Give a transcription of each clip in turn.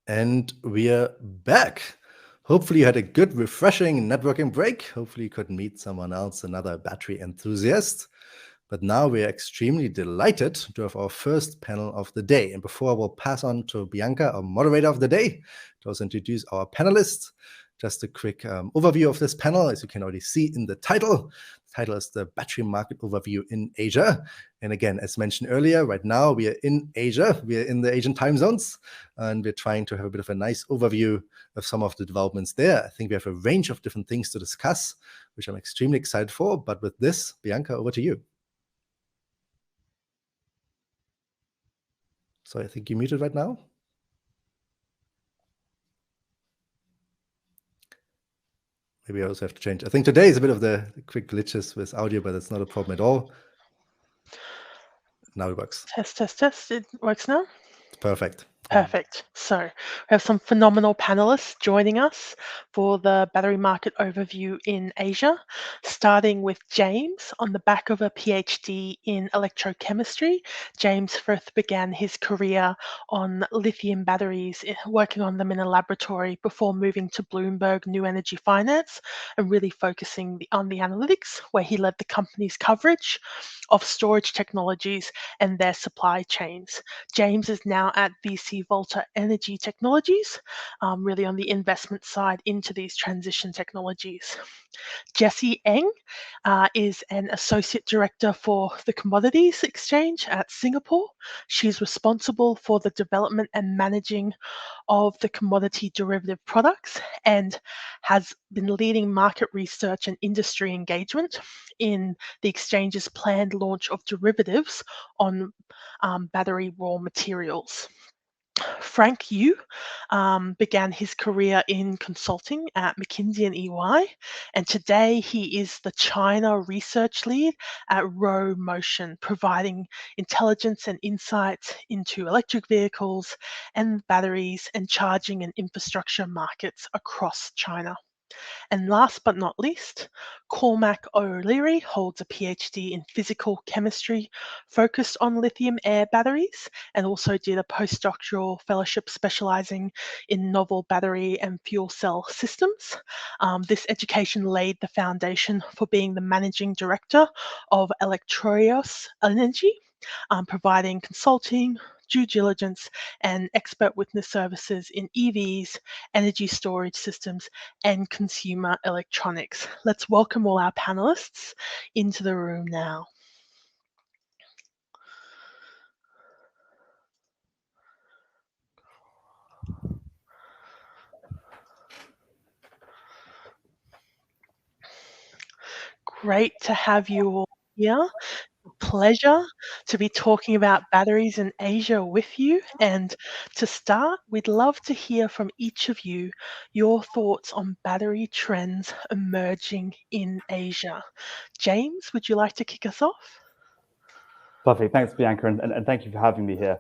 And we're back. Hopefully you had a good, refreshing networking break. Hopefully you could meet someone else, another battery enthusiast. But now we are extremely delighted to have our first panel of the day. And before we'll pass on to Bianca, our moderator of the day, to also introduce our panelists, just a quick overview of this panel. As you can already see in the title is the Battery Market Overview in Asia. And again, as mentioned earlier, right now we are in Asia. We are in the Asian time zones, and we're trying to have a bit of a nice overview of some of the developments there. I think we have a range of different things to discuss, which I'm extremely excited for. But with this, Bianca, over to you. So I think you're muted right now. Maybe I also have to change. I think today is a bit of the quick glitches with audio, but it's not a problem at all. Now it works. Test, test, test. It works now? It's perfect. Perfect. So we have some phenomenal panelists joining us for the battery market overview in Asia, starting with James on the back of a PhD in electrochemistry. James first began his career on lithium batteries, working on them in a laboratory before moving to Bloomberg New Energy Finance and really focusing on the analytics, where he led the company's coverage of storage technologies and their supply chains. James is now at VC Volta Energy Technologies, really on the investment side into these transition technologies. Jessie Eng is an associate director for the Commodities Exchange at Singapore. She's responsible for the development and managing of the commodity derivative products and has been leading market research and industry engagement in the exchange's planned launch of derivatives on battery raw materials. Frank Yu began his career in consulting at McKinsey and EY, and today he is the China research lead at Row Motion, providing intelligence and insights into electric vehicles and batteries and charging and infrastructure markets across China. And last but not least, Cormac O'Leary holds a PhD in physical chemistry focused on lithium air batteries and also did a postdoctoral fellowship specializing in novel battery and fuel cell systems. This education laid the foundation for being the managing director of Electroios Energy, providing consulting, due diligence, and expert witness services in EVs, energy storage systems, and consumer electronics. Let's welcome all our panelists into the room now. Great to have you all here. Pleasure to be talking about batteries in Asia with you. And to start, we'd love to hear from each of you your thoughts on battery trends emerging in Asia. James, would you like to kick us off? Perfect. Thanks, Bianca, and thank you for having me here.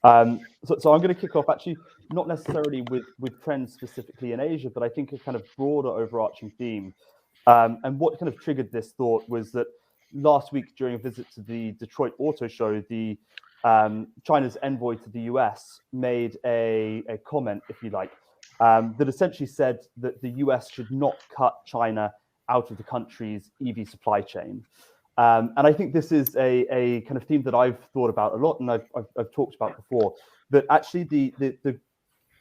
So I'm going to kick off actually not necessarily with trends specifically in Asia, but I think a kind of broader overarching theme. And what kind of triggered this thought was that last week during a visit to the Detroit Auto Show, the China's envoy to the US made a comment, if you like, that essentially said that the US should not cut China out of the country's EV supply chain. And I think this is a kind of theme that I've thought about a lot, and I've talked about before, that actually the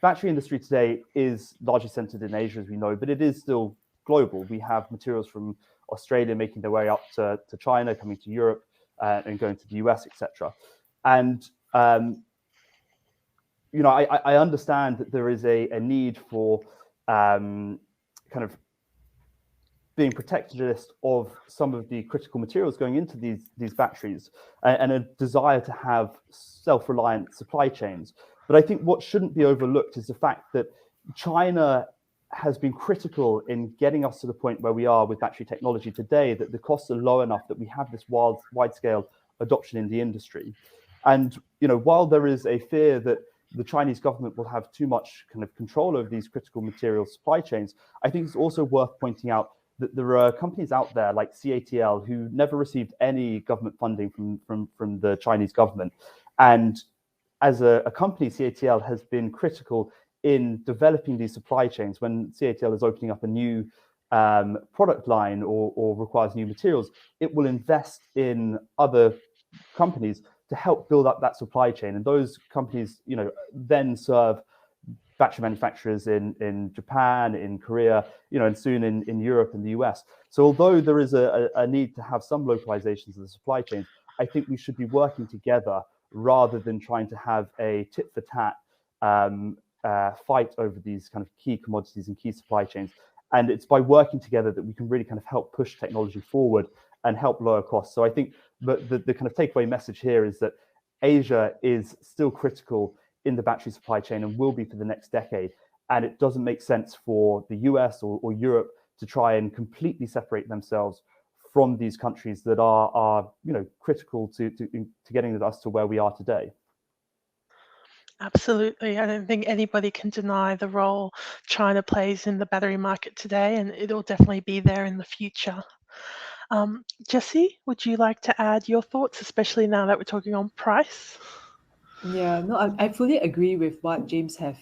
battery industry today is largely centered in Asia, as we know, but it is still global. We have materials from Australia making their way up to China, coming to Europe, and going to the US, etc. And you know, I understand that there is a need for kind of being protectionist of some of the critical materials going into these batteries, and a desire to have self-reliant supply chains. But I think what shouldn't be overlooked is the fact that China has been critical in getting us to the point where we are with battery technology today, that the costs are low enough that we have this wide-scale adoption in the industry. And you know, while there is a fear that the Chinese government will have too much kind of control over these critical material supply chains, I think it's also worth pointing out that there are companies out there like CATL who never received any government funding from the Chinese government. And as a company, CATL has been critical in developing these supply chains. When CATL is opening up a new product line or requires new materials, it will invest in other companies to help build up that supply chain. And those companies, then serve battery manufacturers in Japan, in Korea, and soon in Europe and the US. So although there is a need to have some localizations of the supply chains, I think we should be working together rather than trying to have a tit for tat fight over these kind of key commodities and key supply chains. And it's by working together that we can really kind of help push technology forward and help lower costs. So I think the kind of takeaway message here is that Asia is still critical in the battery supply chain and will be for the next decade. And it doesn't make sense for the US or Europe to try and completely separate themselves from these countries that are critical to getting us to where we are today. Absolutely. I don't think anybody can deny the role China plays in the battery market today, and it'll definitely be there in the future. Jesse, would you like to add your thoughts, especially now that we're talking on price? Yeah, no, I fully agree with what James have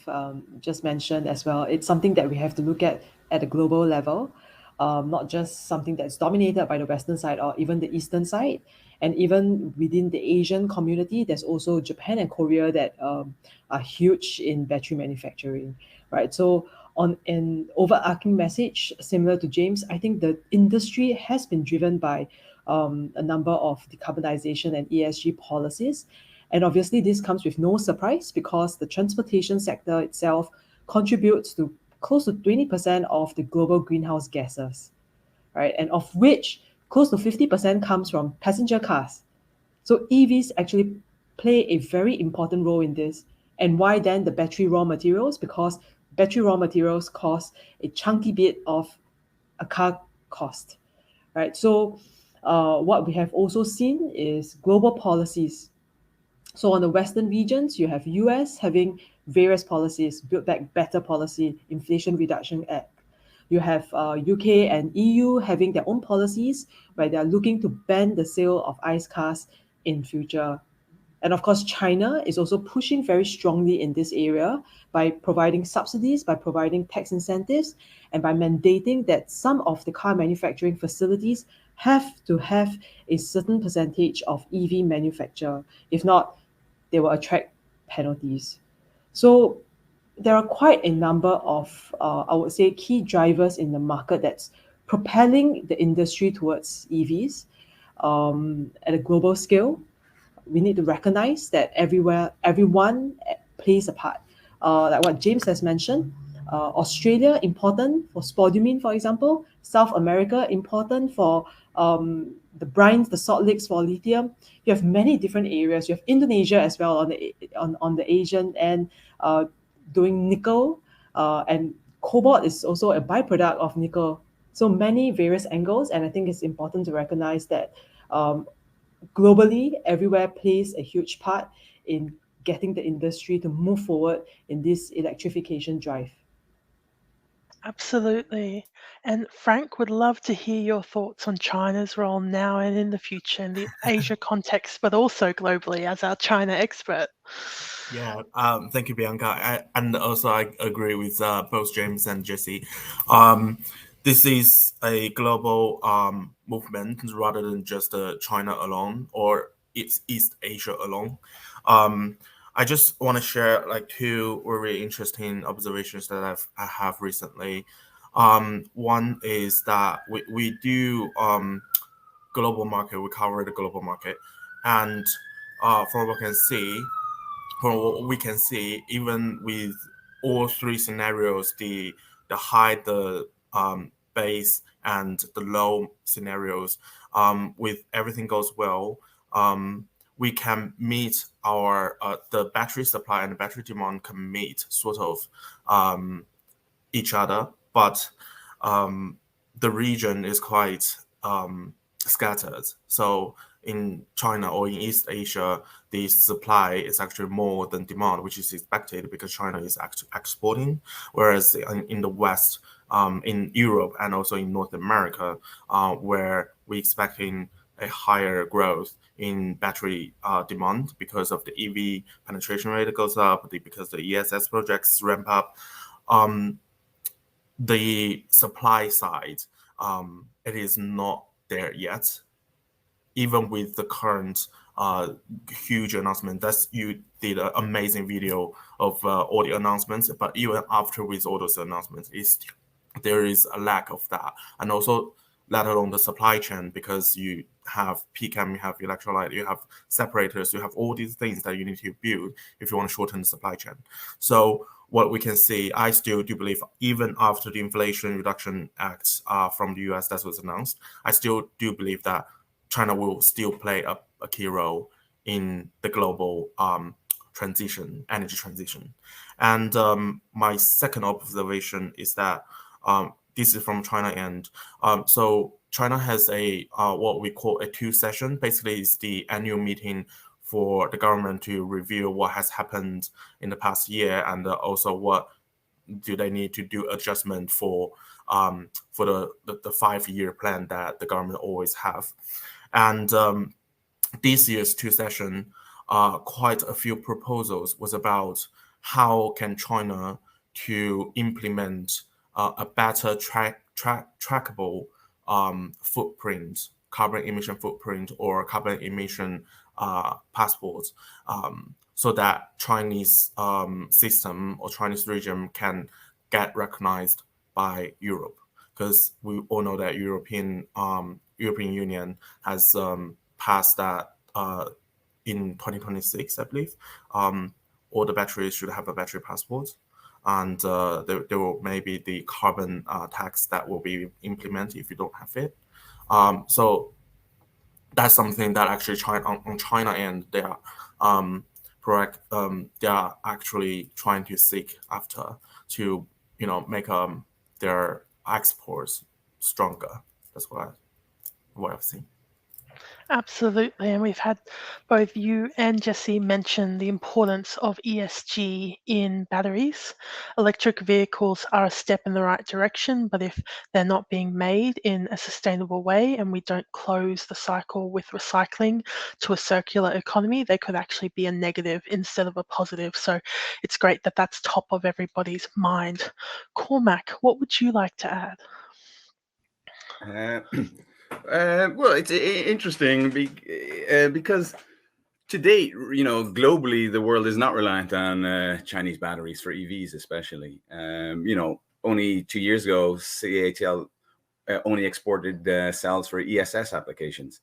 just mentioned as well. It's something that we have to look at a global level, not just something that's dominated by the Western side or even the Eastern side. And even within the Asian community, there's also Japan and Korea that are huge in battery manufacturing, right? So on an overarching message, similar to James, I think the industry has been driven by a number of decarbonization and ESG policies. And obviously, this comes with no surprise because the transportation sector itself contributes to close to 20% of the global greenhouse gases, right? And of which close to 50% comes from passenger cars. So EVs actually play a very important role in this. And why then the battery raw materials? Because battery raw materials cost a chunky bit of a car cost, right? So what we have also seen is global policies. So on the Western regions, you have US having various policies, Build Back Better policy, Inflation Reduction Act. You have UK and EU having their own policies where they are looking to ban the sale of ICE cars in future. And of course, China is also pushing very strongly in this area by providing subsidies, by providing tax incentives, and by mandating that some of the car manufacturing facilities have to have a certain percentage of EV manufacture. If not, they will attract penalties. So there are quite a number of, I would say, key drivers in the market that's propelling the industry towards EVs at a global scale. We need to recognize that everyone plays a part. Like what James has mentioned, Australia important for spodumene, for example. South America important for the brines, the salt licks for lithium. You have many different areas. You have Indonesia as well on the Asian end, doing nickel, and cobalt is also a byproduct of nickel. So many various angles, and I think it's important to recognize that globally, everywhere plays a huge part in getting the industry to move forward in this electrification drive. Absolutely. And Frank, would love to hear your thoughts on China's role now and in the future in the Asia context, but also globally as our China expert. Yeah, thank you, Bianca. And also, I agree with both James and Jesse. This is a global movement rather than just China alone or East Asia alone. I just want to share like two very interesting observations that I have recently. One is that we do global market, we cover the global market, and from what we can see, even with all three scenarios, the high, the base, and the low scenarios, with everything goes well, we can meet our the battery supply and the battery demand can meet sort of each other, but the region is quite scattered. So in China or in East Asia, the supply is actually more than demand, which is expected because China is exporting, whereas in the West, in Europe and also in North America, where we're expecting a higher growth in battery demand because of the EV penetration rate goes up, because the ESS projects ramp up. The supply side, it is not there yet. Even with the current huge announcement, you did an amazing video of all the announcements, but even after with all those announcements, there is a lack of that. And also, let alone the supply chain, because you have PCAM, you have electrolyte, you have separators, you have all these things that you need to build if you want to shorten the supply chain. So what we can see, I still do believe, even after the Inflation Reduction Act from the US that was announced, I still do believe that China will still play a key role in the global energy transition. And my second observation is that this is from China end. So China has a what we call a 2 session. Basically, it's the annual meeting for the government to review what has happened in the past year, and also what do they need to do adjustment for the 5-year plan that the government always have. And this year's 2 session, quite a few proposals was about how can China to implement a better trackable footprint, carbon emission footprint, or carbon emission passports, so that Chinese system or Chinese regime can get recognized by Europe. Because we all know that European Union has passed that in 2026, I believe. All the batteries should have a battery passport, and there will maybe the carbon tax that will be implemented if you don't have it. So that's something that actually on China end they are actually trying to seek after to make their exports stronger. That's what I've seen. Absolutely. And we've had both you and Jesse mention the importance of ESG in batteries. Electric vehicles are a step in the right direction, but if they're not being made in a sustainable way and we don't close the cycle with recycling to a circular economy, they could actually be a negative instead of a positive. So it's great that that's top of everybody's mind. Cormac, what would you like to add? Well, it's interesting because today, globally, the world is not reliant on Chinese batteries for EVs, especially. Only 2 years ago, CATL only exported cells for ESS applications.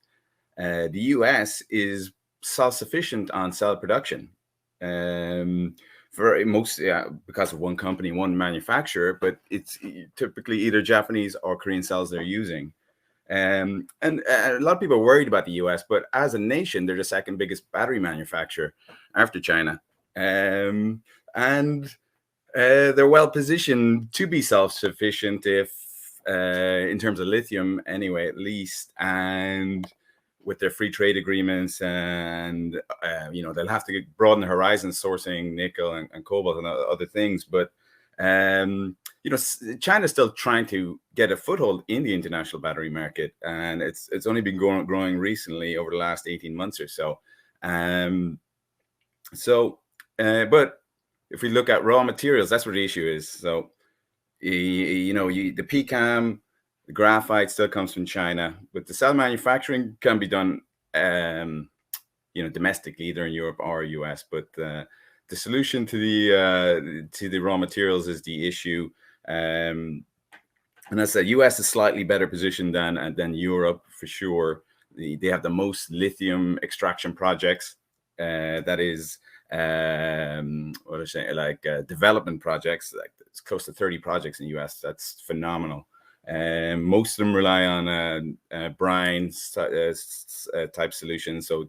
The US is self-sufficient on cell production. For most, because of one company, one manufacturer, but it's typically either Japanese or Korean cells they're using. And a lot of people are worried about the US, but as a nation, they're the second biggest battery manufacturer after China. And they're well positioned to be self-sufficient if, in terms of lithium anyway, at least, and with their free trade agreements, and they'll have to broaden the horizon, sourcing nickel and cobalt and other things. But China's still trying to get a foothold in the international battery market, and it's only been growing recently over the last 18 months or so. But if we look at raw materials, that's where the issue is. So, the PCAM, the graphite still comes from China, but the cell manufacturing can be done, domestically, either in Europe or US. But the solution to the raw materials is the issue. And as I said, US is slightly better positioned than Europe for sure. They have the most lithium extraction projects. That is, development projects. Like it's close to 30 projects in the US. That's phenomenal. Most of them rely on brine type solutions. So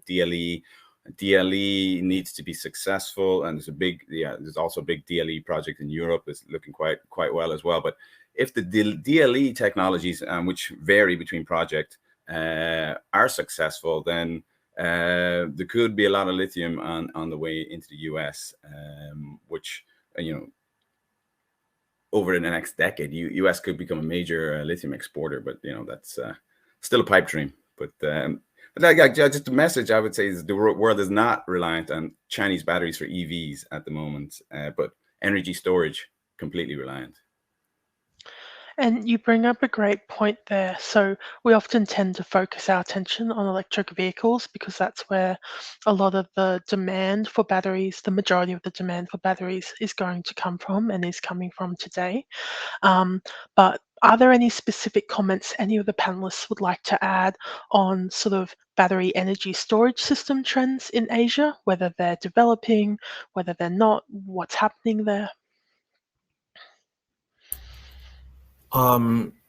DLE needs to be successful, and there's also a big DLE project in Europe that's looking quite well as well. But if the DLE technologies, which vary between projects, are successful, then there could be a lot of lithium on the way into the US, which over the next decade, US could become a major lithium exporter. But that's still a pipe dream. But just a message I would say is the world is not reliant on Chinese batteries for EVs at the moment, but energy storage completely reliant. And you bring up a great point there. So we often tend to focus our attention on electric vehicles because that's where a lot of the demand for batteries, the majority of the demand for batteries is going to come from and is coming from today. But are there any specific comments any of the panelists would like to add on sort of battery energy storage system trends in Asia, whether they're developing, whether they're not, what's happening there?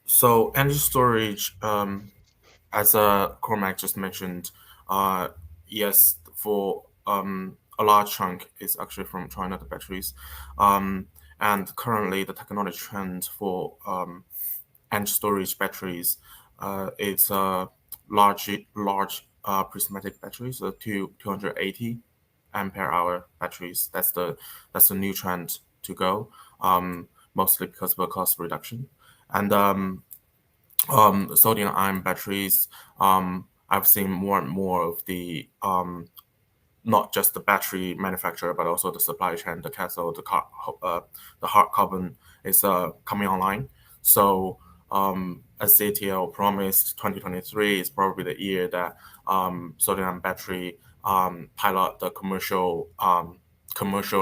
So energy storage, as Cormac just mentioned, yes, for a large chunk is actually from China, the batteries. And currently the technology trend for energy storage batteries is large prismatic batteries, 280 ampere hour batteries. That's the new trend to go, mostly because of the cost reduction. And sodium ion batteries, I've seen more and more of the not just the battery manufacturer, but also the supply chain, the cathode, the hard carbon is coming online. So as CATL promised, 2023 is probably the year that sodium ion battery pilot the commercial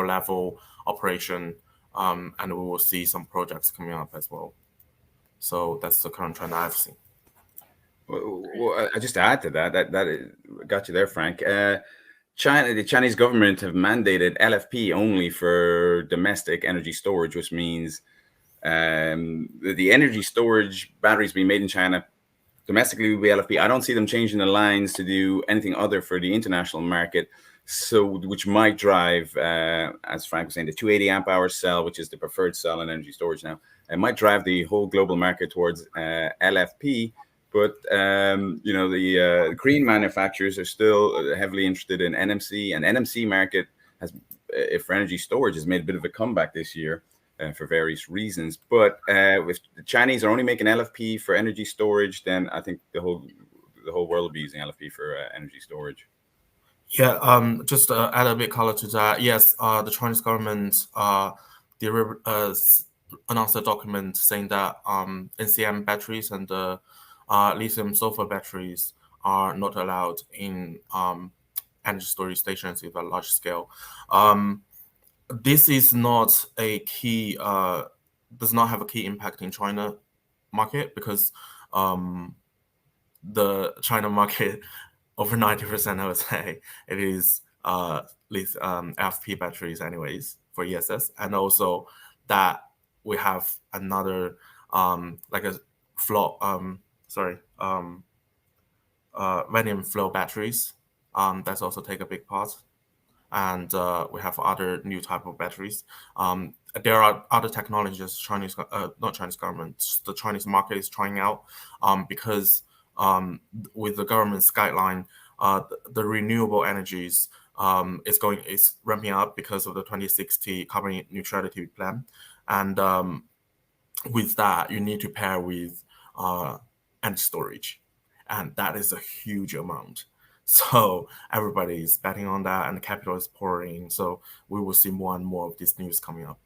level operation, and we will see some projects coming up as well. So that's the current trend I've seen. Well, I just add to that got you there, Frank. The Chinese government have mandated LFP only for domestic energy storage, which means the energy storage batteries being made in China domestically will be LFP. I don't see them changing the lines to do anything other for the international market. So, which might drive, as Frank was saying, the 280 amp hour cell, which is the preferred cell in energy storage now, it might drive the whole global market towards LFP. But the Korean manufacturers are still heavily interested in NMC, and NMC market has, for energy storage, has made a bit of a comeback this year for various reasons. But if the Chinese are only making LFP for energy storage, then I think the whole world will be using LFP for energy storage. Yeah, just to add a bit color to that. Yes, the Chinese government announced a document saying that NCM batteries and the lithium sulfur batteries are not allowed in energy storage stations with a large scale. This is not a key, does not have a key impact in China market because the China market, over 90%, I would say, it is LFP batteries anyways for ESS. And also that we have another like a flow, vanadium flow batteries. That's also take a big part. And we have other new type of batteries. There are other technologies not Chinese government, the Chinese market is trying out because with the government's guideline, the renewable energies is ramping up because of the 2060 carbon neutrality plan. And with that, you need to pair with energy storage. And that is a huge amount. So everybody is betting on that and the capital is pouring. So we will see more and more of this news coming up.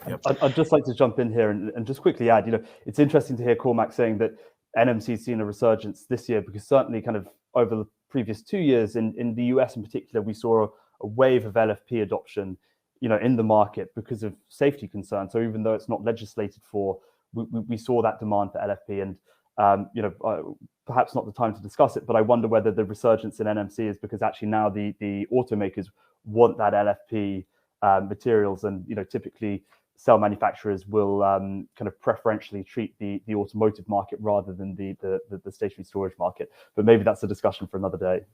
Yep. I'd just like to jump in here and just quickly add, it's interesting to hear Cormac saying that NMC has seen a resurgence this year, because certainly kind of over the previous 2 years in the US in particular, we saw a wave of LFP adoption, in the market because of safety concerns. So even though it's not legislated for, we saw that demand for LFP, and perhaps not the time to discuss it, but I wonder whether the resurgence in NMC is because actually now the automakers want that LFP materials, and typically cell manufacturers will kind of preferentially treat the automotive market rather than the stationary storage market. But maybe that's a discussion for another day.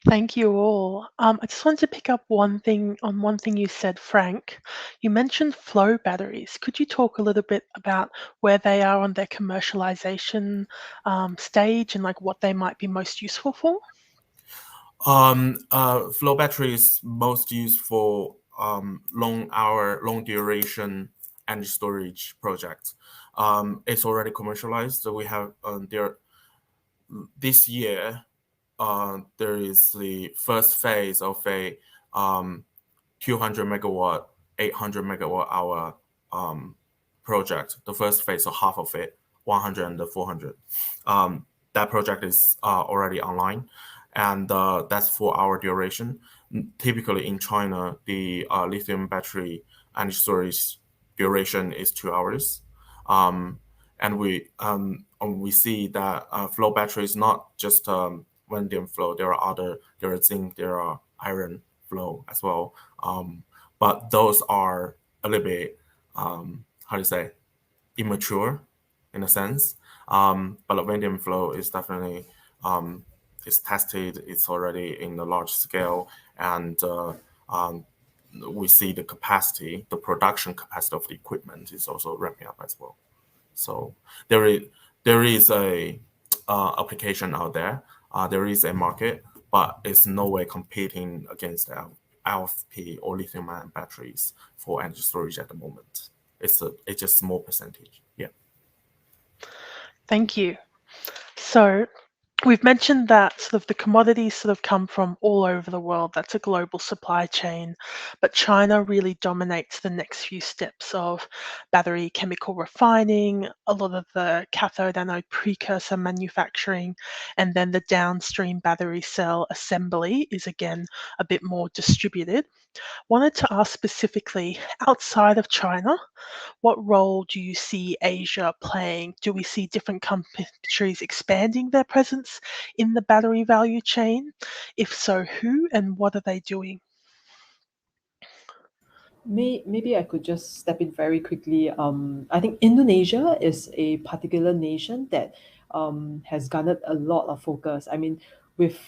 Thank you all. I just wanted to pick up one thing you said, Frank. You mentioned flow batteries. Could you talk a little bit about where they are on their commercialization stage and like what they might be most useful for? Flow battery is most used for long duration energy storage project. It's already commercialized. So we have this year. There is the first phase of a 200 megawatt, 800 megawatt hour project. The first phase, so half of it, 100 and 400. That project is already online, and that's 4-hour duration. Typically in China, the lithium battery energy storage duration is 2 hours. And we see that flow battery is not just vanadium flow. There are zinc, there are iron flow as well. But those are a little bit, how do you say, immature in a sense. But vanadium flow is definitely it's tested. It's already in a large scale, and we see the capacity, the production capacity of the equipment is also ramping up as well. So there is a application out there. There is a market, but it's no way competing against LFP or lithium-ion batteries for energy storage at the moment. It's just a small percentage. Yeah. Thank you. So we've mentioned that sort of the commodities sort of come from all over the world. That's a global supply chain, but China really dominates the next few steps of battery chemical refining, a lot of the cathode anode precursor manufacturing, and then the downstream battery cell assembly is again a bit more distributed. Wanted to ask specifically, outside of China, what role do you see Asia playing? Do we see different countries expanding their presence in the battery value chain? If so, who and what are they doing? Maybe I could just step in very quickly. I think Indonesia is a particular nation that has garnered a lot of focus. I mean, with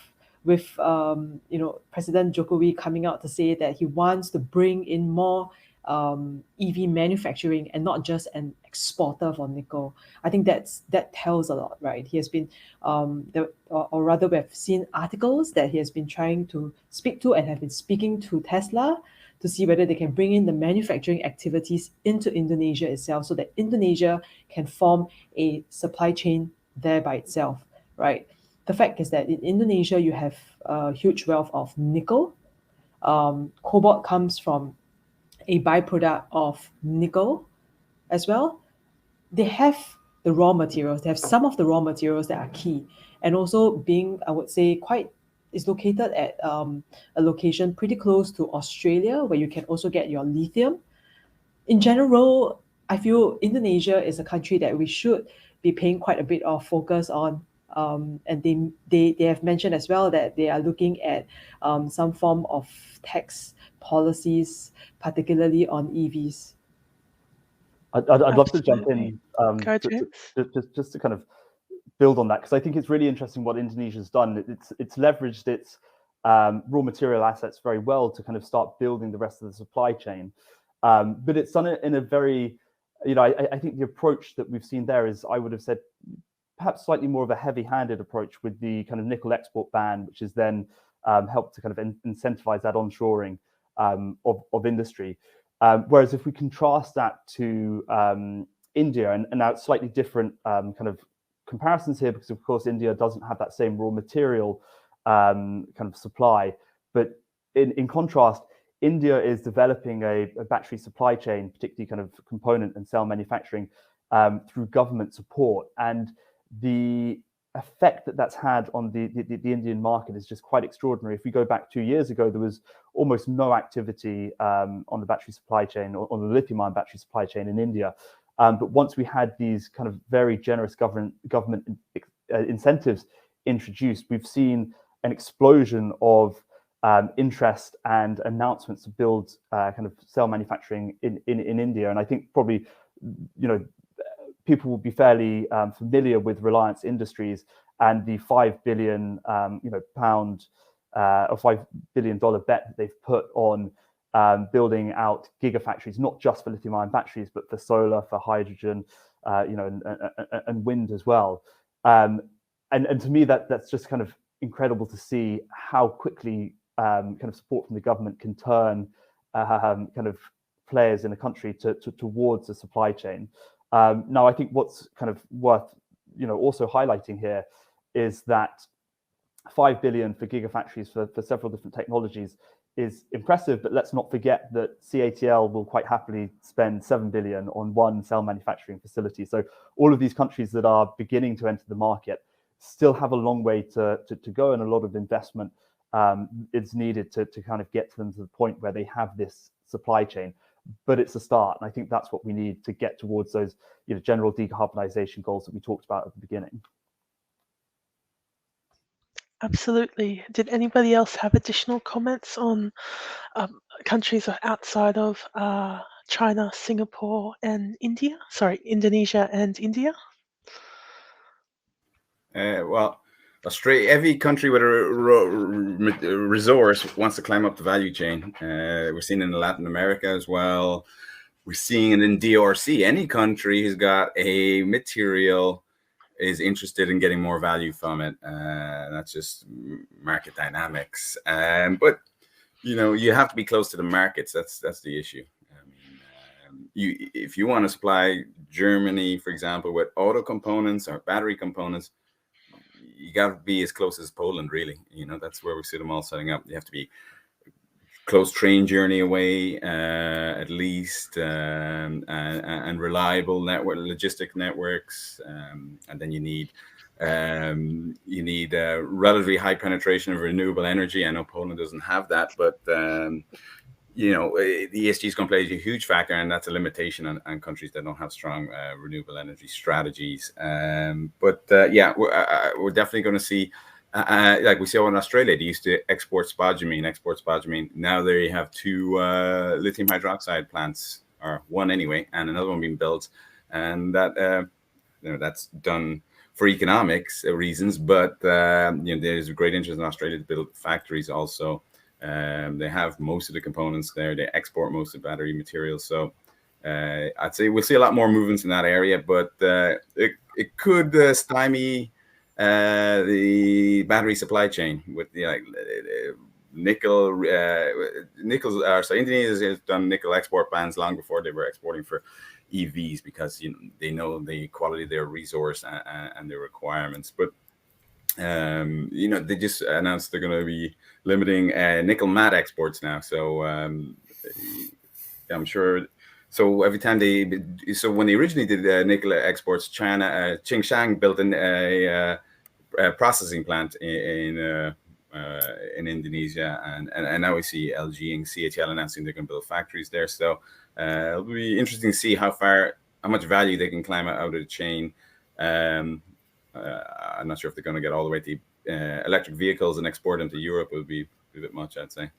President Jokowi coming out to say that he wants to bring in more EV manufacturing and not just an exporter for nickel. I think that tells a lot, right? He has been, or rather, we have seen articles that he has been trying to speak to and have been speaking to Tesla to see whether they can bring in the manufacturing activities into Indonesia itself, so that Indonesia can form a supply chain there by itself, right? The fact is that in Indonesia, you have a huge wealth of nickel. Cobalt comes from a byproduct of nickel as well. They have the raw materials. They have some of the raw materials that are key, and also being, I would say, is located at a location pretty close to Australia, where you can also get your lithium. In general, I feel Indonesia is a country that we should be paying quite a bit of focus on. And they have mentioned as well that they are looking at some form of tax policies, particularly on EVs. I'd love to jump in just to kind of build on that, because I think it's really interesting what Indonesia's done. It's leveraged its raw material assets very well to kind of start building the rest of the supply chain. But it's done it in a very, I think the approach that we've seen there is, I would have said, perhaps slightly more of a heavy-handed approach with the kind of nickel export ban, which has then helped to kind of incentivize that onshoring of industry. Whereas if we contrast that to India, and now it's slightly different kind of comparisons here, because of course India doesn't have that same raw material kind of supply, but in contrast, India is developing a battery supply chain, particularly kind of component and cell manufacturing, through government support, and the effect that that's had on the Indian market is just quite extraordinary. If we go back 2 years ago, there was almost no activity on the battery supply chain, or on the lithium-ion battery supply chain in India. But once we had these kind of very generous government incentives introduced, we've seen an explosion of interest and announcements to build kind of cell manufacturing in India. And I think probably, people will be fairly familiar with Reliance Industries and the £5 billion pound or $5 billion bet that they've put on building out gigafactories, not just for lithium-ion batteries, but for solar, for hydrogen, and wind as well. And to me, that's just kind of incredible to see how quickly kind of support from the government can turn kind of players in a country towards a supply chain. Now, I think what's kind of worth also highlighting here is that 5 billion for gigafactories for several different technologies is impressive, but let's not forget that CATL will quite happily spend 7 billion on one cell manufacturing facility. So all of these countries that are beginning to enter the market still have a long way to go, and a lot of investment is needed to kind of get them to the point where they have this supply chain. But it's a start, and I think that's what we need to get towards those general decarbonization goals that we talked about at the beginning. Absolutely. Did anybody else have additional comments on countries outside of China, Singapore, and India? Sorry, Indonesia and India? Well, Australia, every country with a resource wants to climb up the value chain. We're seeing it in Latin America as well. We're seeing it in DRC. Any country who's got a material is interested in getting more value from it. That's just market dynamics. But you have to be close to the markets. That's the issue. If you want to supply Germany, for example, with auto components or battery components, you got to be as close as Poland, really. That's where we see them all setting up. You have to be close train journey away, at least, and reliable logistic networks, and then you need relatively high penetration of renewable energy. I know Poland doesn't have that, but the ESG is going to play a huge factor, and that's a limitation on countries that don't have strong renewable energy strategies. But we're definitely going to see. Like we saw in Australia, they used to export spodumene. Now they have 2 lithium hydroxide plants, or one anyway, and another one being built. And that that's done for economics reasons, but there's a great interest in Australia to build factories also. They have most of the components there. They export most of the battery materials. So I'd say we'll see a lot more movements in that area, but it could stymie the battery supply chain with nickel. So Indonesia has done nickel export bans long before they were exporting for EVs, because they know the quality of their resource and their requirements. But they just announced they're going to be limiting nickel matte exports now. So I'm sure. So every time when they originally did nickel exports, China, Tsingshan built a processing plant in Indonesia, and now we see LG and CATL announcing they're going to build factories there. So it'll be interesting to see how much value they can climb out of the chain. I'm not sure if they're going to get all the way to electric vehicles and export them to Europe. It would be a bit much, I'd say.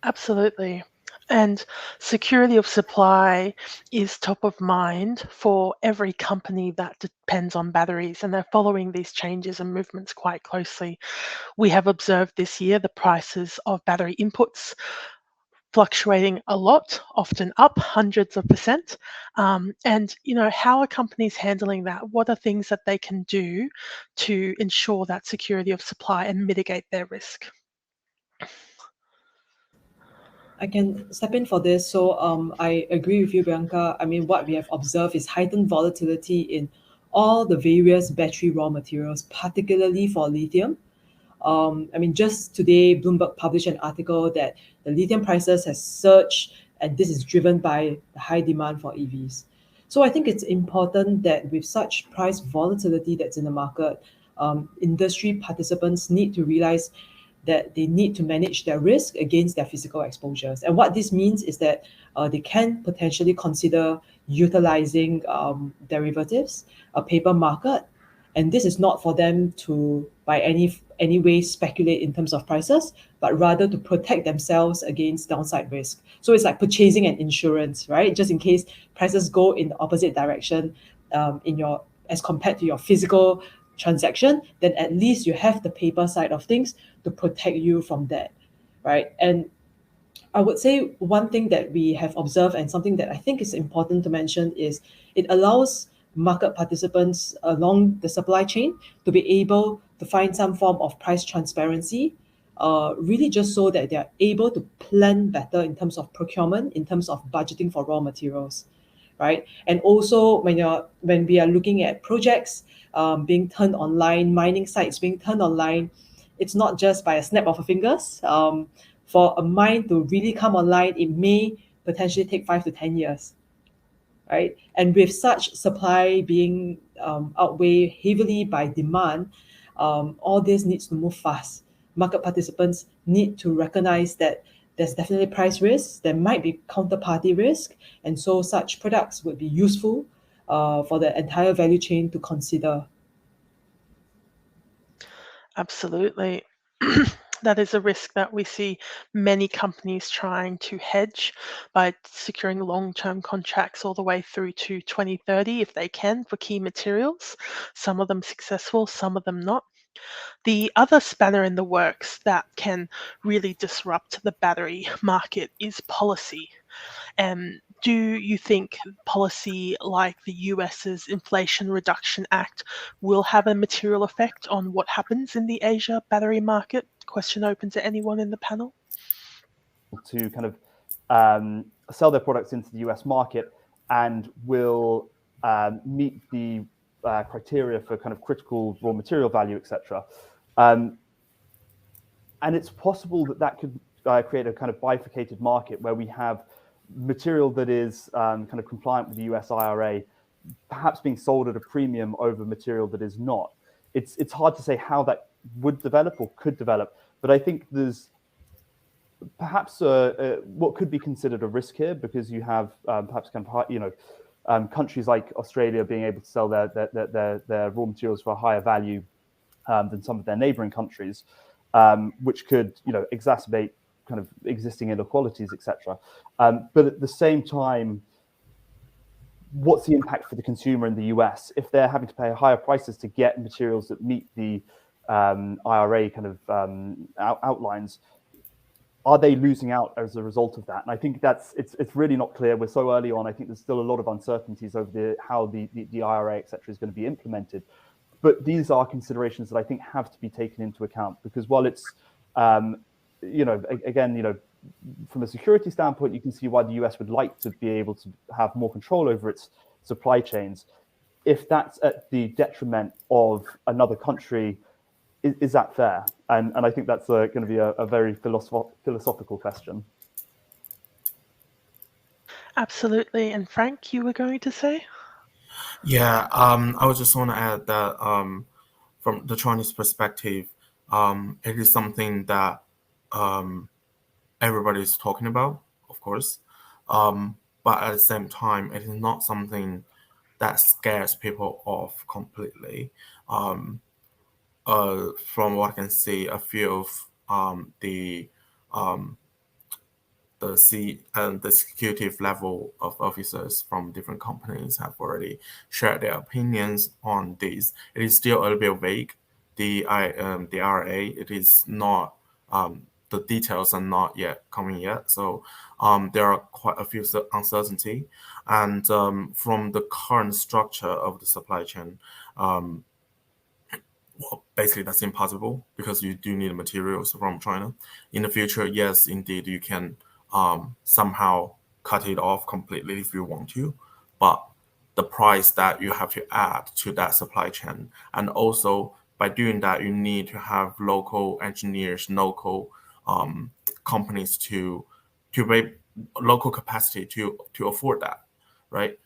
Absolutely. And security of supply is top of mind for every company that depends on batteries, and they're following these changes and movements quite closely. We have observed this year the prices of battery inputs fluctuating a lot, often up hundreds of %. And how are companies handling that? What are things that they can do to ensure that security of supply and mitigate their risk? I can step in for this. So I agree with you, Bianca. I mean, what we have observed is heightened volatility in all the various battery raw materials, particularly for lithium. Just today, Bloomberg published an article that the lithium prices has surged, and this is driven by the high demand for EVs. So I think it's important that with such price volatility that's in the market, industry participants need to realize that they need to manage their risk against their physical exposures. And what this means is that they can potentially consider utilizing derivatives, a paper market. And this is not for them to, by any way, speculate in terms of prices, but rather to protect themselves against downside risk. So it's like purchasing an insurance, right? Just in case prices go in the opposite direction as compared to your physical transaction, then at least you have the paper side of things to protect you from that, right? And I would say one thing that we have observed, and something that I think is important to mention, is it allows market participants along the supply chain to be able to find some form of price transparency really just so that they are able to plan better in terms of procurement, in terms of budgeting for raw materials, right? And also when we are looking at projects being turned online, mining sites being turned online, it's not just by a snap of a fingers. For a mine to really come online, it may potentially take 5 to 10 years, right? And with such supply being outweighed heavily by demand, all this needs to move fast. Market participants need to recognize that there's definitely price risk, there might be counterparty risk, and so such products would be useful for the entire value chain to consider. Absolutely. That is a risk that we see many companies trying to hedge by securing long-term contracts all the way through to 2030 if they can for key materials. Some of them successful, some of them not. The other spanner in the works that can really disrupt the battery market is policy. Do you think policy like the US's Inflation Reduction Act will have a material effect on what happens in the Asia battery market? Question open to anyone in the panel. To kind of sell their products into the US market and will meet the criteria for kind of critical raw material value, etc. And it's possible that that could create a kind of bifurcated market where we have material that is kind of compliant with the US IRA, perhaps being sold at a premium over material that is not. It's hard to say how that would develop or could develop, but I think there's perhaps what could be considered a risk here, because you have perhaps kind of countries like Australia being able to sell their raw materials for a higher value than some of their neighboring countries, which could exacerbate kind of existing inequalities, etc. But at the same time, what's the impact for the consumer in the US if they're having to pay higher prices to get materials that meet the IRA kind of outlines? Are they losing out as a result of that? And I think it's really not clear. We're so early on. I think there's still a lot of uncertainties over how the IRA, et cetera, is going to be implemented. But these are considerations that I think have to be taken into account, because while it's, again, from a security standpoint, you can see why the US would like to be able to have more control over its supply chains. If that's at the detriment of another country, is that fair? And I think that's going to be a very philosophical question. Absolutely. And Frank, you were going to say? Yeah, I was just want to add that from the Chinese perspective, it is something that everybody's talking about, of course. But at the same time, it is not something that scares people off completely. From what I can see, a few of the executive level of officers from different companies have already shared their opinions on this. It is still a little bit vague. The IRA, it is not, the details are not yet coming yet. So there are quite a few uncertainty. And from the current structure of the supply chain, well, basically that's impossible, because you do need materials from China. In the future, yes, indeed, you can somehow cut it off completely if you want to, but the price that you have to add to that supply chain, and also by doing that, you need to have local engineers, local companies to pay local capacity to afford that, right?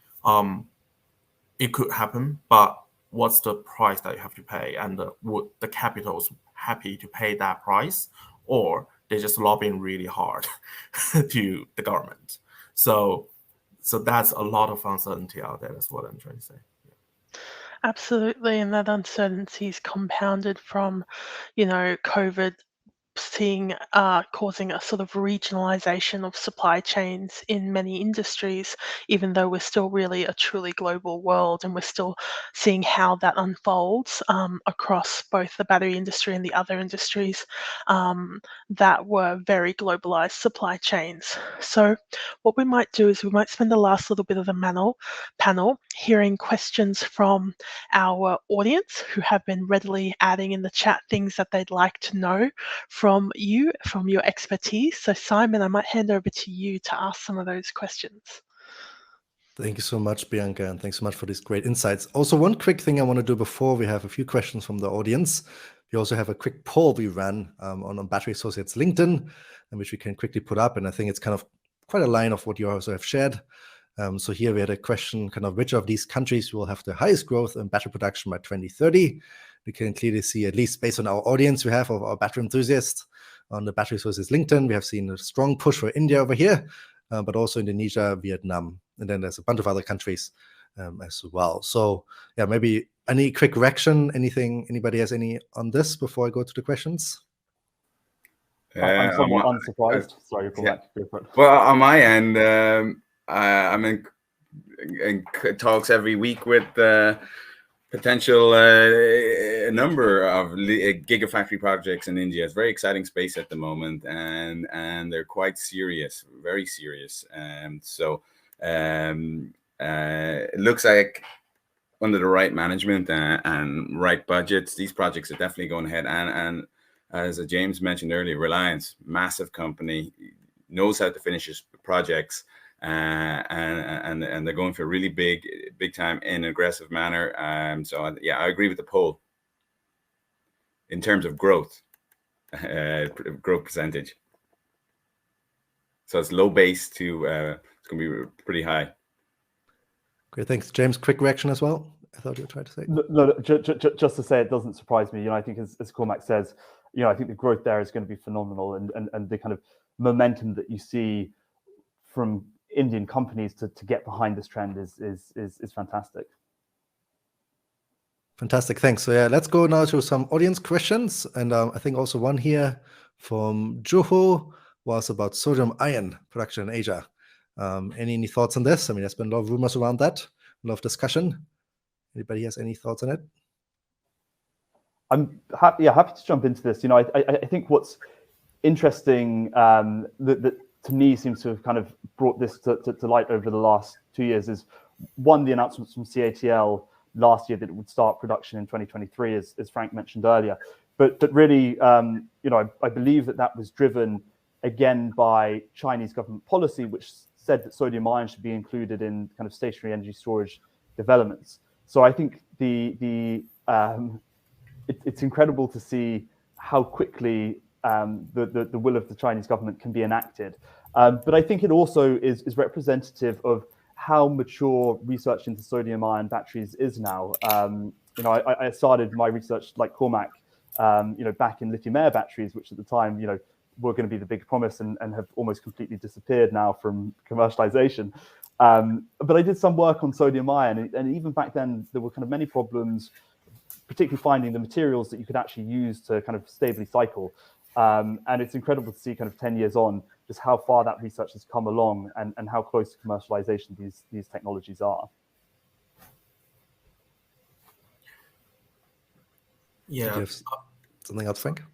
It could happen, but what's the price that you have to pay, and would the capitals happy to pay that price, or they're just lobbying really hard to the government? So that's a lot of uncertainty out there. That's what I'm trying to say. Absolutely, and that uncertainty is compounded from, COVID causing a sort of regionalization of supply chains in many industries, even though we're still really a truly global world, and we're still seeing how that unfolds across both the battery industry and the other industries that were very globalized supply chains. So what we might do is we might spend the last little bit of the panel hearing questions from our audience, who have been readily adding in the chat things that they'd like to know from your expertise. So Simon, I might hand over to you to ask some of those questions. Thank you so much, Bianca, and thanks so much for these great insights. Also, one quick thing I want to do before we have a few questions from the audience. We also have a quick poll we ran on Battery Associates LinkedIn, and which we can quickly put up. And I think it's kind of quite a line of what you also have shared. So here we had a question, kind of which of these countries will have the highest growth in battery production by 2030? We can clearly see, at least based on our audience we have of our battery enthusiasts on the Battery Associates LinkedIn, we have seen a strong push for India over here, but also Indonesia, Vietnam, and then there's a bunch of other countries as well. So yeah, maybe any quick reaction, anybody has any on this before I go to the questions? I'm somewhat unsurprised. Sorry, yeah. Well, on my end, I'm in talks every week with potential number of gigafactory projects in India. It's a very exciting space at the moment, and they're quite serious, very serious. So it looks like under the right management and right budgets, these projects are definitely going ahead. And as James mentioned earlier, Reliance, massive company, knows how to finish his projects, and they're going for a really big time in an aggressive manner. So yeah, I agree with the poll in terms of growth percentage. So it's low base to it's going to be pretty high. Great, thanks, James. Quick reaction as well. I thought you were trying to say. No, just to say, it doesn't surprise me. I think as Cormac says, I think the growth there is going to be phenomenal, and the kind of momentum that you see from Indian companies to get behind this trend is fantastic. Fantastic, thanks. So yeah, let's go now to some audience questions, and I think also one here from Juho was about sodium-ion production in Asia. Any thoughts on this? I mean, there's been a lot of rumors around that, a lot of discussion. Anybody has any thoughts on it? I'm happy to jump into this. I think what's interesting that to me seems to have kind of brought this to light over the last 2 years is, one, the announcements from CATL last year that it would start production in 2023, as Frank mentioned earlier. But really, I believe that was driven again by Chinese government policy, which said that sodium ion should be included in kind of stationary energy storage developments. So I think it's incredible to see how quickly the will of the Chinese government can be enacted. But I think it also is representative of how mature research into sodium-ion batteries is now. I started my research like Cormac, back in lithium-air batteries, which at the time, were going to be the big promise and have almost completely disappeared now from commercialization. But I did some work on sodium-ion, and even back then, there were kind of many problems, particularly finding the materials that you could actually use to kind of stably cycle. And it's incredible to see kind of 10 years on just how far that research has come along and how close to commercialization these technologies are. Yeah. Something else, Frank?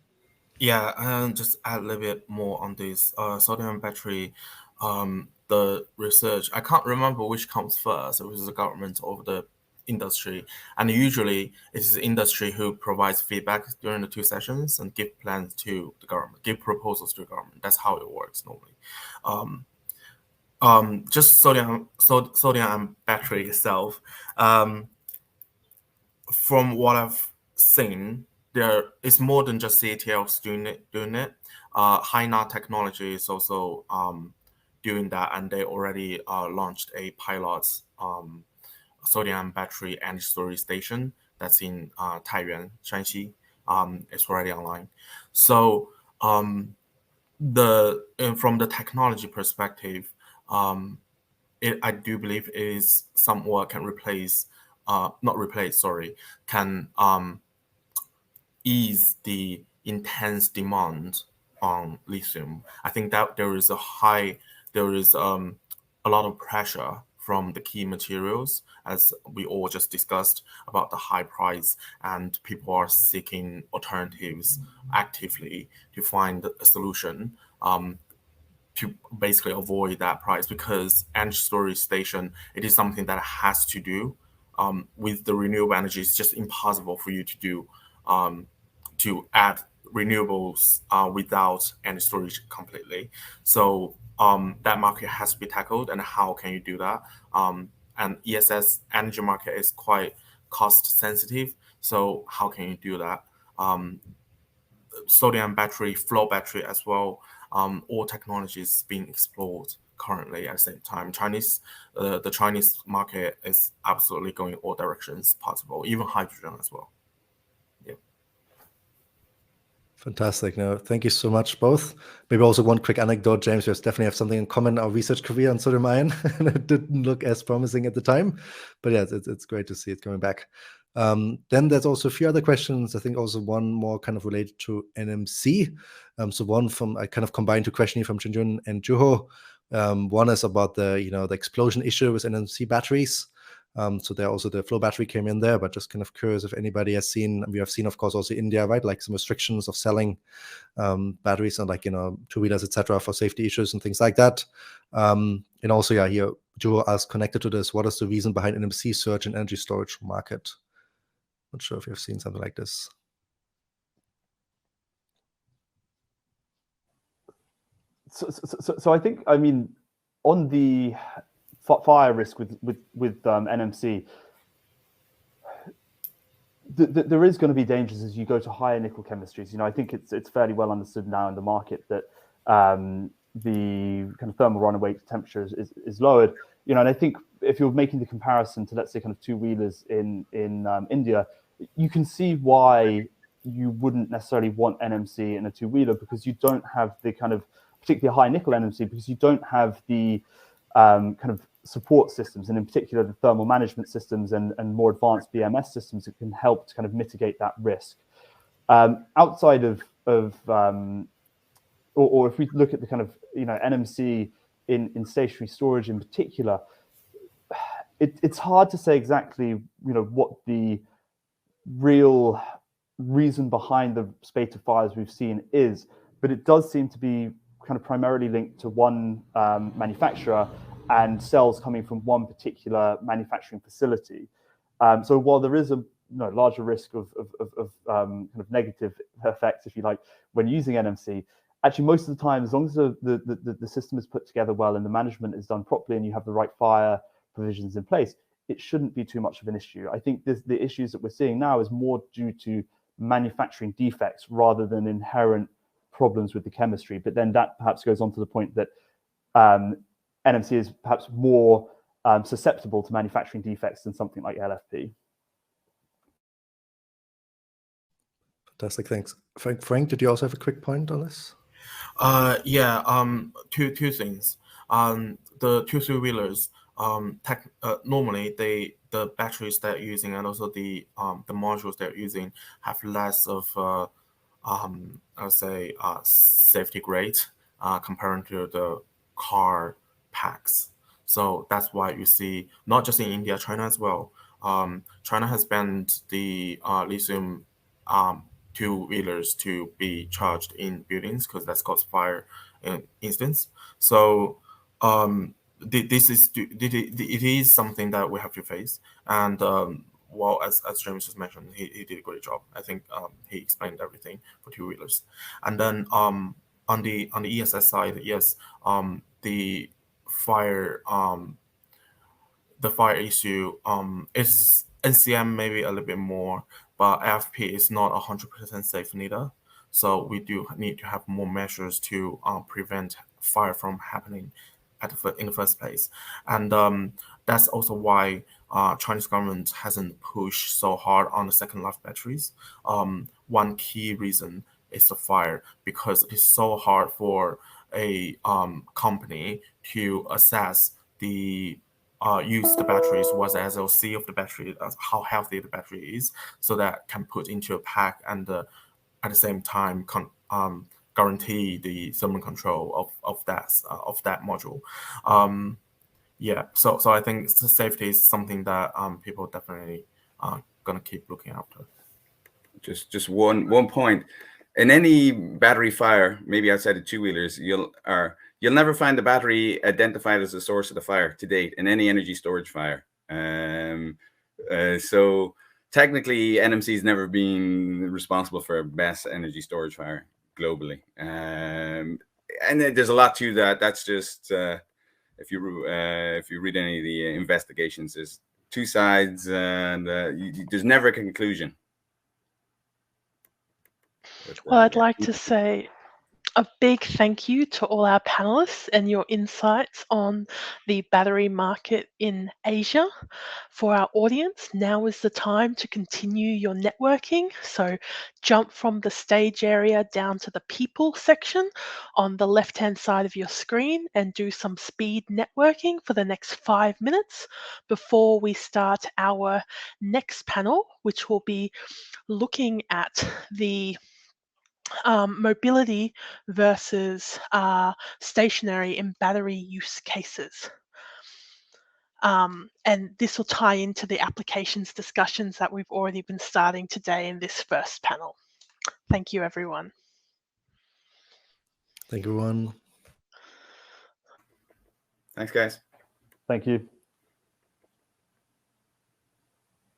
Yeah, and just add a little bit more on this sodium battery. The research, I can't remember which comes first. It was the government or the industry, and usually it is the industry who provides feedback during the 2 sessions and give plans to the government, give proposals to the government. That's how it works normally. Just sodium battery itself. From what I've seen, there is more than just CATL doing it. Hainan Technology is also doing that, and they already launched a pilot sodium battery energy storage station that's in Taiyuan, Shanxi. It's already online. So from the technology perspective, I do believe is somewhat can can ease the intense demand on lithium. I think that there is a lot of pressure from the key materials, as we all just discussed about the high price, and people are seeking alternatives actively to find a solution to basically avoid that price, because energy storage station, it is something that has to do with the renewable energy. It's just impossible for you to do to add renewables without any storage completely. So that market has to be tackled, and how can you do that? And ESS energy market is quite cost sensitive. So how can you do that? Sodium battery, flow battery as well. All technologies being explored currently at the same time. The Chinese market is absolutely going all directions possible, even hydrogen as well. Yeah. Fantastic. No, thank you so much, both. Maybe also one quick anecdote, James. We definitely have something in common. Our research career on sodium ion, and it didn't look as promising at the time, but yeah, it's great to see it coming back. Then there's also a few other questions. I think also one more kind of related to NMC. So one from, I kind of combined two questions from Junjun and Juho. One is about the explosion issue with NMC batteries. So there also the flow battery came in there, but just kind of curious if anybody has seen. We have seen, of course, also India, right? Like some restrictions of selling batteries and two-wheelers, etc., for safety issues and things like that. And also, yeah, here Joe asked, connected to this, what is the reason behind NMC surge in energy storage market? Not sure if you've seen something like this. So I think, I mean, on the fire risk with NMC, there is going to be dangers as you go to higher nickel chemistries. I think it's fairly well understood now in the market that the kind of thermal runaway temperature is lowered. And I think if you're making the comparison to, let's say, kind of two-wheelers in India, you can see why you wouldn't necessarily want NMC in a two-wheeler, because you don't have the kind of particularly high nickel NMC, because you don't have the kind of support systems, and in particular the thermal management systems and more advanced BMS systems that can help to kind of mitigate that risk. Outside of or if we look at the kind of NMC in stationary storage in particular, it's hard to say exactly what the real reason behind the spate of fires we've seen is, but it does seem to be kind of primarily linked to one manufacturer and cells coming from one particular manufacturing facility. So while there is a larger risk of kind of negative effects, if you like, when using NMC, actually most of the time, as long as the system is put together well and the management is done properly and you have the right fire provisions in place, it shouldn't be too much of an issue. I think the issues that we're seeing now is more due to manufacturing defects rather than inherent problems with the chemistry. But then that perhaps goes on to the point that NMC is perhaps more susceptible to manufacturing defects than something like LFP. Fantastic, thanks. Frank, did you also have a quick point on this? Yeah, two things. The two-wheelers, normally the batteries they're using and also the modules they're using have less of I would say safety grade compared to the car packs. So that's why you see, not just in India, China as well. China has banned the lithium two-wheelers to be charged in buildings because that's caused fire instance. So it is something that we have to face. And well, as James just mentioned, he did a great job. I think he explained everything for two-wheelers. And then on the ESS side, yes, the fire issue is NCM maybe a little bit more, but AFP is not 100% safe neither. So we do need to have more measures to prevent fire from happening in the first place. And that's also why Chinese government hasn't pushed so hard on the second life batteries. One key reason is the fire, because it is so hard for a company to assess the use the batteries, what's the SLC of the battery, how healthy the battery is, so that can put into a pack and at the same time guarantee the thermal control of that module. Yeah, so I think safety is something that people definitely gonna keep looking after. Just one point. In any battery fire, maybe outside of two-wheelers, you'll never find the battery identified as the source of the fire to date in any energy storage fire. So technically, NMC has never been responsible for best energy storage fire globally, and there's a lot to that. That's just if you read any of the investigations, there's two sides, and there's never a conclusion. But, Well, I'd like to say a big thank you to all our panelists and your insights on the battery market in Asia. For our audience, now is the time to continue your networking. So jump from the stage area down to the people section on the left-hand side of your screen and do some speed networking for the next 5 minutes before we start our next panel, which will be looking at the mobility versus stationary in battery use cases. And this will tie into the applications discussions that we've already been starting today in this first panel. Thank you, everyone. Thank you, everyone. Thanks, guys. Thank you.